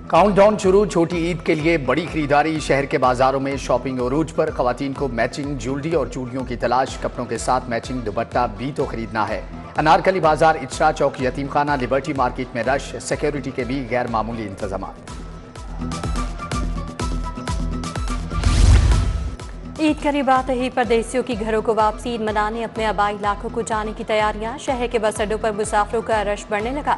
Countdown शुरू, छोटी ईद के लिए बड़ी खरीदारी। शहर के बाजारों में शॉपिंग अरूज पर। खवातीन को मैचिंग ज्वेलरी और चूड़ियों की तलाश। कपड़ों के साथ मैचिंग दुपट्टा भी तो खरीदना है। अनारकली बाजार, इचरा चौक, यतीम खाना, लिबर्टी मार्केट में रश। सिक्योरिटी के भी गैर मामूली इंतजाम। ईद करीब आते ही परदेसियों की घरों को वापसी, ईद मनाने अपने आबाई इलाकों को जाने की तैयारियां। शहर के बस अड्डों पर मुसाफिरों का रश बढ़ने लगा।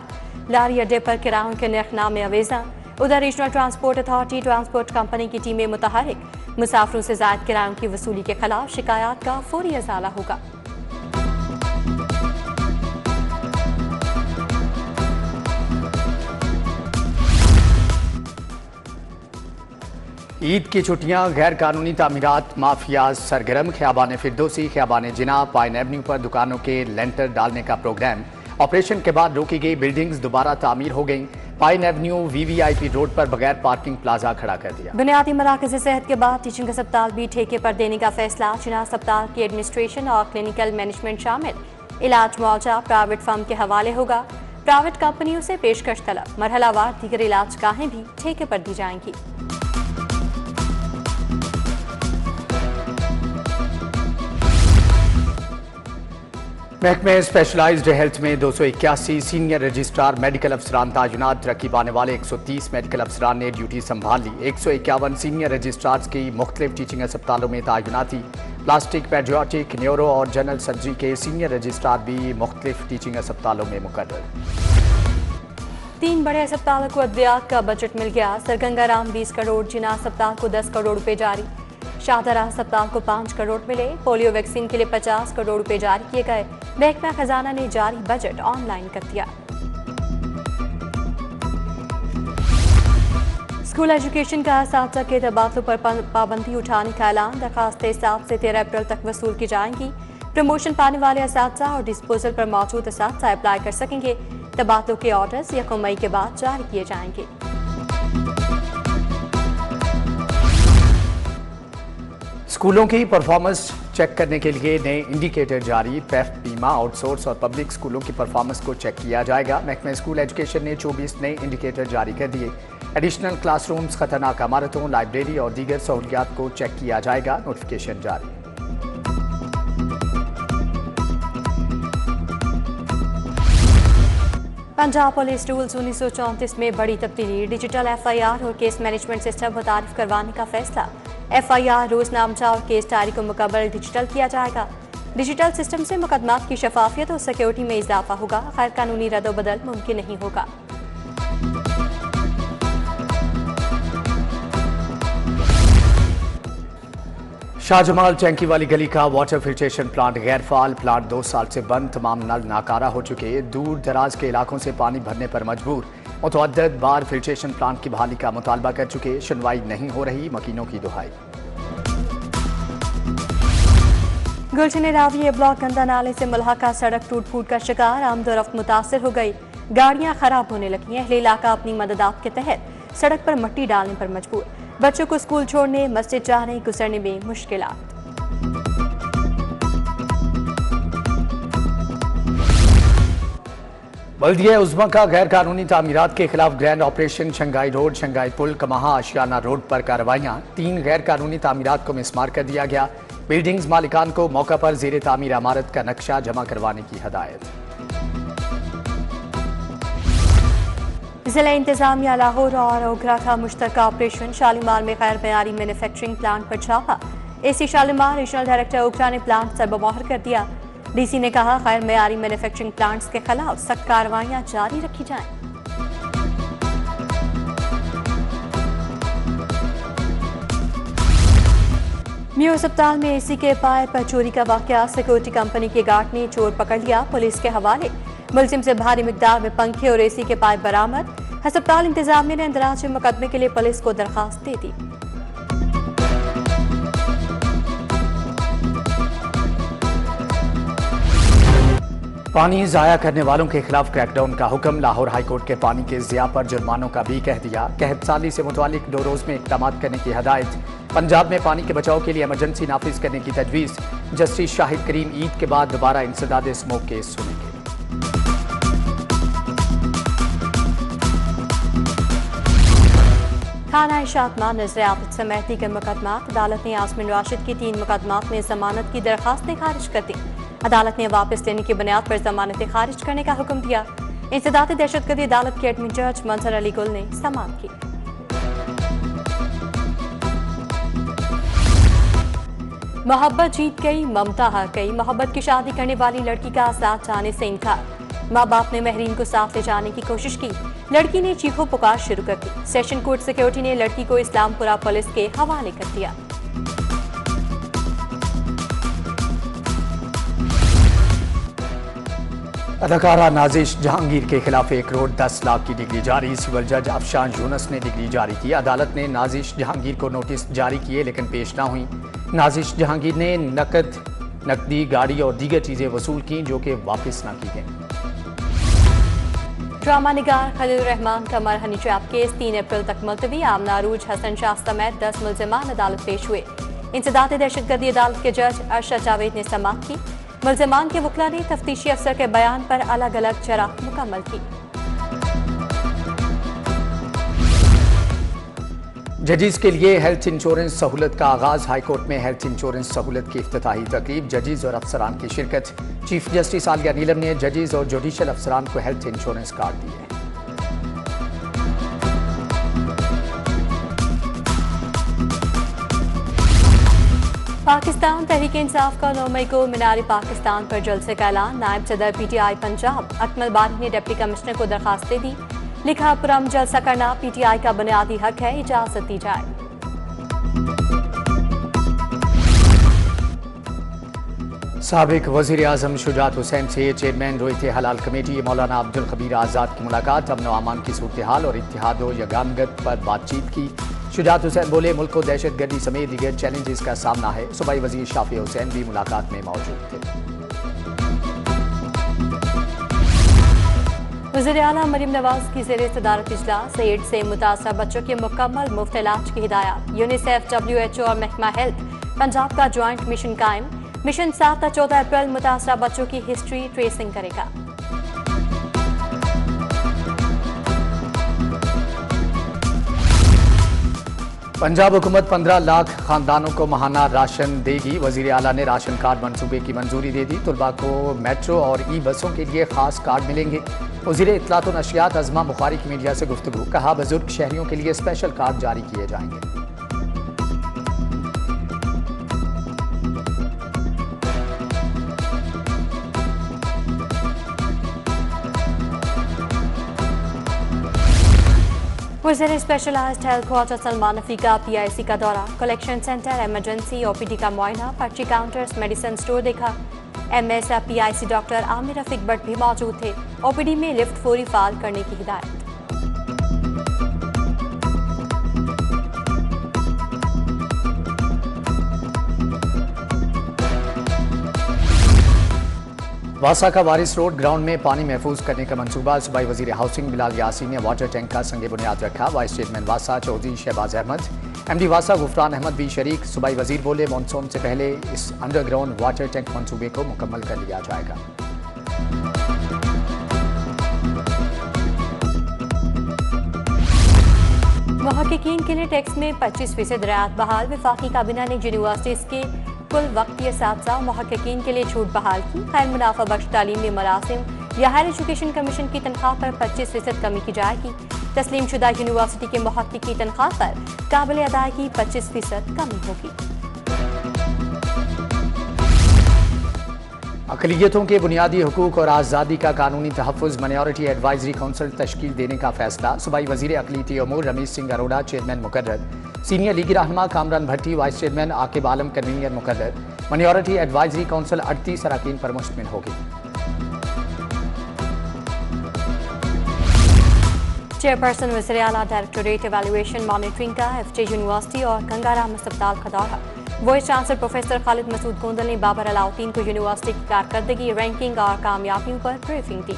लारी अड्डे पर किरायों के नरखनामे अवेजा। उधर regional transport authority transport company की टीमें मुतहरिक। मुसाफिरों से जायद किरायों की वसूली के खिलाफ शिकायत का फौरी अजाला होगा। ईद की छुट्टियां, गैर कानूनी तामीरात, माफियाज सरगर्म। ख़ियाबान फिरदौसी, ख़ियाबान जिना, पाइन एवेन्यू पर दुकानों के लेंटर डालने का प्रोग्राम। ऑपरेशन के बाद रोकी गई बिल्डिंग्स दोबारा तामीर हो गई। पाइन एवेन्यू VVIP रोड पर बगैर पार्किंग प्लाजा खड़ा कर दिया। बुनियादी मराकज़ सेहत के बाद टीचिंग अस्पताल भी ठेके पर देने का फैसला। जिना अस्पताल की एडमिनिस्ट्रेशन और क्लिनिकल मैनेजमेंट शामिल। इलाज मुआवजा प्राइवेट फर्म के हवाले होगा। प्राइवेट कंपनियों से पेशकश तलब। मरहलावार दीगर इलाज गाहें भी ठेके पर दी जाएंगी। महकमे स्पेशलाइज्ड हेल्थ में 281 सीनियर रजिस्ट्रार मेडिकल अफसरान तैनात। तरक्की पाने वाले 130 मेडिकल अफसरान ने ड्यूटी संभाल ली। 151 सीनियर रजिस्ट्रार्स की मुख्तलिफ टीचिंग अस्पतालों में तैनाती। प्लास्टिक, पेडियाट्रिक, न्यूरो और जनरल सर्जरी के सीनियर रजिस्ट्रार भी मुख्तलिफ टीचिंग अस्पतालों में मुकर्रर। 3 बड़े अस्पतालों को अद्वियात का बजट मिल गया। सरगंगाराम 20 करोड़, जिना अस्पताल को 10 करोड़ रुपए जारी। शाहदरा अस्पताल को 5 करोड़ मिले। पोलियो वैक्सीन के लिए 50 करोड़ रुपए जारी किए गए। महकमा खजाना ने जारी बजट ऑनलाइन कर दिया। स्कूल एजुकेशन का असातिज़ा के तबादलों पर पाबंदी उठाने का ऐलान। दरखास्तें 7 से 13 अप्रैल तक वसूल की जाएंगी। प्रमोशन पाने वाले असातिज़ा और डिस्पोजल पर मौजूद असातिज़ा अप्लाई कर सकेंगे। तबादलों के ऑर्डर्स 1 मई के बाद जारी किए जाएंगे। स्कूलों की परफॉर्मेंस चेक करने के लिए नए इंडिकेटर जारी। पैफ, बीमा, आउटसोर्स और पब्लिक स्कूलों की परफॉर्मेंस को चेक किया जाएगा। महकमा स्कूल एजुकेशन ने 24 नए इंडिकेटर जारी कर दिए। एडिशनल क्लासरूम्स, खतरनाक इमारतों, लाइब्रेरी और दीगर सहूलियात को चेक किया जाएगा। नोटिफिकेशन जारी। पंजाब पुलिस रूल्स 1934 में बड़ी तब्दीली। डिजिटल FIR और केस मैनेजमेंट सिस्टम मुतारिफ करवाने का फैसला। FIR, रोजनामचा और केस डायरी को मुकम्मल डिजिटल किया जाएगा। डिजिटल सिस्टम से मुकदमात की शफाफियत और सिक्योरिटी में इजाफा होगा। गैर कानूनी रद्द-ओ-बदल मुमकिन नहीं होगा। शाहजमाल चैंकी वाली गली का वाटर फिल्ट्रेशन प्लांट गैर फाल। प्लांट 2 साल से बंद, तमाम नल नाकारा हो चुके। दूर दराज के इलाकों से पानी भरने पर मजबूर। मुतअद्दिद बार फिल्ट्रेशन प्लांट की बहाली का मुतालबा कर चुके, सुनवाई नहीं हो रही। मकीनों की दुहाई। गुलशन राविया ब्लॉक गंदा नाले से मुल्हका सड़क टूट फूट का शिकार। आमदोरफ्त मुतासर हो गई। गाड़ियां खराब होने लगी हैं। अहले इलाका अपनी मददात के तहत सड़क पर मट्टी डालने पर मजबूर। बच्चों को स्कूल छोड़ने, मस्जिद जाने, गुजरने में मुश्किलात। बल्दिया उज़्मा का गैर कानूनी तामीरात के खिलाफ grand operation. Shanghai road, Shanghai पुल, कमाहा, आशियाना रोड पर कार्रवाइयां। 3 गैर कानूनी तामीरात को मिसमार कर दिया गया। बिल्डिंग्स मालिकान को मौका पर ज़ेरे तामीर इमारत का नक्शा जमा करवाने की हदायत। जिला इंतजामिया लाहौर और ओगरा का मुश्तरका ऑपरेशन। शालीमार में गैर मयारी मैन्युफैक्चरिंग प्लांट पर छापा। AC शालीमार, रीजनल डायरेक्टर ओगरा ने प्लांट सरबमोहर कर दिया। DC ने कहा, गैर मयारी मैन्युफैक्चरिंग प्लांट्स के खिलाफ सख्त कार्रवाइयां जारी रखी जाएं। म्यू अस्पताल में AC के पाए पर चोरी का वाकया। सिक्योरिटी कंपनी के गार्ड ने चोर पकड़ लिया, पुलिस के हवाले। मुलजिम से भारी मिकदार में पंखे और AC के पाइप बरामद। अस्पताल इंतजामिया ने इंदराज मुकदमे के लिए पुलिस को दरखास्त दे दी। पानी ज़ाया करने वालों के खिलाफ क्रैकडाउन का हुक्म। लाहौर हाईकोर्ट के पानी के ज़िया पर जुर्मानों का भी कह दिया। कहत साली से मुतालिक 2 रोज़ में इक़दाम करने की हदायत। पंजाब में पानी के बचाव के लिए इमरजेंसी नाफिज करने की तजवीज़। जस्टिस शाहिद करीम ईद के बाद दोबारा इंसदाद स्मोक केस सुनेंगे। थाना शातमा नजर आफत समेत दीगर मुकदमात। अदालत ने यास्मीन राशिद की 3 मुकदमात में जमानत की दरखास्तें खारिज कर दी। अदालत ने वापस लेने की बुनियाद पर जमानतें खारिज करने का हुक्म दिया। इंसदाद दहशतगर्दी अदालत के एडमिन जज मंजर अली गुल ने समाअत की। मोहब्बत जीत गई, ममता हार गई। मोहब्बत की शादी करने वाली लड़की का साथ जाने से इनकार। माँ बाप ने महरीन को साथ ले जाने की कोशिश की, लड़की ने चीखो पुकार शुरू कर दी। सेशन कोर्ट सिक्योरिटी ने लड़की को इस्लामपुरा पुलिस के हवाले कर दिया। अदाकारा नाजिश जहांगीर के खिलाफ 1 करोड़ 10 लाख की डिग्री जारी। सिविल जज अफशान यूनुस ने डिग्री जारी की। अदालत ने नाजिश जहांगीर को नोटिस जारी किए लेकिन पेश ना हुई। नाजिश जहांगीर ने नकदी, गाड़ी और दीगर चीजें वसूल की जो कि वापस ना की गई। ड्रामा निगार खलील रहमान का मरहनी ट्रैप केस 3 अप्रैल तक मुलतवी। आमना अरूज, हसन शाह समेत 10 मुल्जिमान अदालत पेश हुए। इंसदाद दहशतगर्दी अदालत के जज अरशद जावेद ने समाअत की। मुल्जिमान के वकील ने तफ्तीशी अफसर के बयान पर अलग अलग शरह मुकम्मल की। जजीज के लिए हेल्थ इंश्योरेंस सहूलत का आगाज। हाईकोर्ट में हेल्थ इंश्योरेंस सहूलत की इफ्तिताही तकरीब। जजीज और अफसरान की शिरकत। चीफ जस्टिस आलिया नीलम ने जजीज और जुडिशल अफसरान को हेल्थ इंश्योरेंस कार्ड दिए। पाकिस्तान तहरीक इंसाफ का 9 मई को मीनार पाकिस्तान पर जलसे का ऐलान। नायब सदर PTI पंजाब अकमल बारी ने डिप्टी कमिश्नर को दरखास्त दे दी। लिखा, पुरम जलसा करना PTI का बुनियादी हक है, इजाजत दी जाए। साबिक वजीर आजम शुजात हुसैन से चेयरमैन रोयत हलाल कमेटी मौलाना अब्दुल खबीर आज़ाद की मुलाकात। अमन व अमान की सूरत हाल और इत्तेहाद व यगानगत पर बातचीत की। शुजात हुसैन बोले, मुल्क को दहशतगर्दी समेत दीगर चैलेंजेस का सामना है। सूबाई वजीर शाफी हुसैन भी मुलाकात में मौजूद थे। वज़ीर आला मरीम नवाज की ज़ेर सदारत इजलास। एड्स से मुतासर बच्चों के मुकम्मल मुफ्त इलाज की हिदायत। यूनिसेफ, WHO और महकमा हेल्थ पंजाब का ज्वाइंट मिशन कायम। मिशन 7 से 14 अप्रैल मुतासरा बच्चों की हिस्ट्री ट्रेसिंग करेगा। पंजाब हुकूमत 15 लाख खानदानों को माहाना राशन देगी। वजीर आला ने राशन कार्ड मंसूबे की मंजूरी दे दी। तुलबा को मेट्रो और बसों के लिए खास कार्ड मिलेंगे। वजीर इत्तलात व नशियात अज़मा बुखारी की मीडिया से गुफ्तगू। कहा, बुजुर्ग शहरियों के लिए स्पेशल कार्ड जारी किए जाएंगे। वज़ीर specialized health quarter Salman Rafi का PIC का दौरा। कलेक्शन सेंटर, इमरजेंसी, OPD का मुआयना, पर्ची काउंटर्स, मेडिसिन स्टोर देखा। MS PIC doctor Aamir Rafiq Bhatt भी मौजूद थे। OPD में लिफ्ट फौरी फाल करने की हिदायत। वासा का वारिस रोड ग्राउंड में पानी महफूज करने का मंसूबा। सूबाई वजीर हाउसिंग बिलाल यासीन ने वाटर टैंक का संगे बुनियाद रखा। वाइस चेयरमैन वासा चौधरी शहबाज अहमद, MD वासा गुफरान अहमद भी शरीक। सूबाई वजीर बोले, मानसून से पहले इस अंडरग्राउंड वाटर टैंक मंसूबे को मुकम्मल कर लिया जाएगा। मुहक्किकीन के लिए टैक्स में 25% रियायत बहाल। वफाकी काबीना ने यूनिवर्सिटीज के कुल वक्ती असातिज़ा मुहक्किकीन के लिए छूट बहाल की। खैर मुनाफा बख्श तालीमी मरासिम या हायर एजुकेशन कमीशन की तनख्वाह पर 25% कमी की जाएगी। तस्लीम शुदा यूनिवर्सिटी के मुहक्किक की तनख्वाह पर काबिल अदायगी 25% कमी होगी। अक़लियतों के बुनियादी हुकूक और आज़ादी का कानूनी तहफ़्फ़ुज़ माइनॉरिटी एडवाइजरी काउंसिल तश्कील देने का फैसला। सूबाई वज़ीर अक़लियती अमूर रमेश सिंह अरोड़ा चेयरमैन मुकर्रर। सीनियर लीगी रहनुमा Kamran Bhatti vice chairman, Aqib Alam convener मुकर्रर। माइनॉरिटी एडवाइजरी काउंसिल 38 अरकान पर मुश्तमिल होगी। चेयरपर्सन वज़ीर आला डायरेक्टोरेट एवेल्युएशन मॉनिटरिंग का FJ यूनिवर्सिटी और गंगाराम अस्पताल का दौरा। Vice chancellor professor Khalid Masood Gondal ने बाबर अलाउद्दीन को यूनिवर्सिटी की कारकर्दगी, रैंकिंग और कामयाबियों पर ब्रीफिंग दी।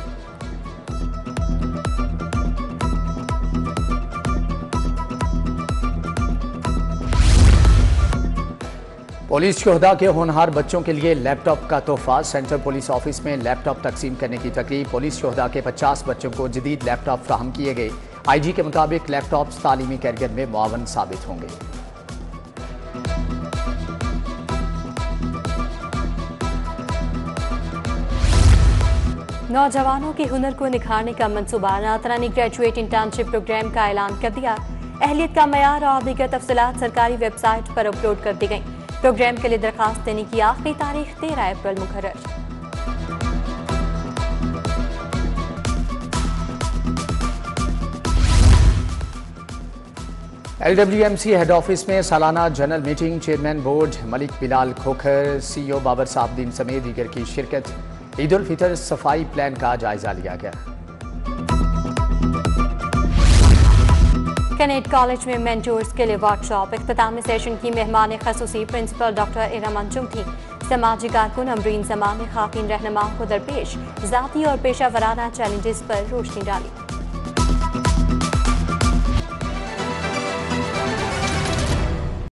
पुलिस शोहदा के होनहार बच्चों के लिए लैपटॉप का तोहफा। सेंट्रल पुलिस ऑफिस में लैपटॉप तकसीम करने की तकरीब। पुलिस शोहदा के 50 बच्चों को जदीद लैपटॉप फ्राहम किए गए। IG के मुताबिक लैपटॉप्स तालीमी कैरियर में मुआवन साबित होंगे। नौजवानों के हुनर को निखारने का मंसूबा नाथरा ने ग्रेजुएट इंटर्नशिप प्रोग्राम का ऐलान कर दिया। अहलियत का मयार और दीगर तफसीलात सरकारी वेबसाइट पर अपलोड कर दी गई। प्रोग्राम के लिए दरखास्त देने की आखिरी तारीख 13 अप्रैल मुकर्रर। LWMC हेड ऑफिस में सालाना general meeting, chairman board Malik Bilal Khokhar, CEO Babar Sahabuddin समेत दीगर की शिरकत। ईद उल फितर सफाई प्लान का जायजा लिया गया। कैनेट कॉलेज में मेंटोर्स के लिए वर्कशॉप। इख्तितामी सेशन की मेहमान खसूसी प्रिंसिपल डॉक्टर इरम अंजुम थी। समाजी कारकुन अमरीन जमान ने खातिन रहनुमाओं को दरपेश जाती और पेशा वराना चैलेंजेस पर रोशनी डाली।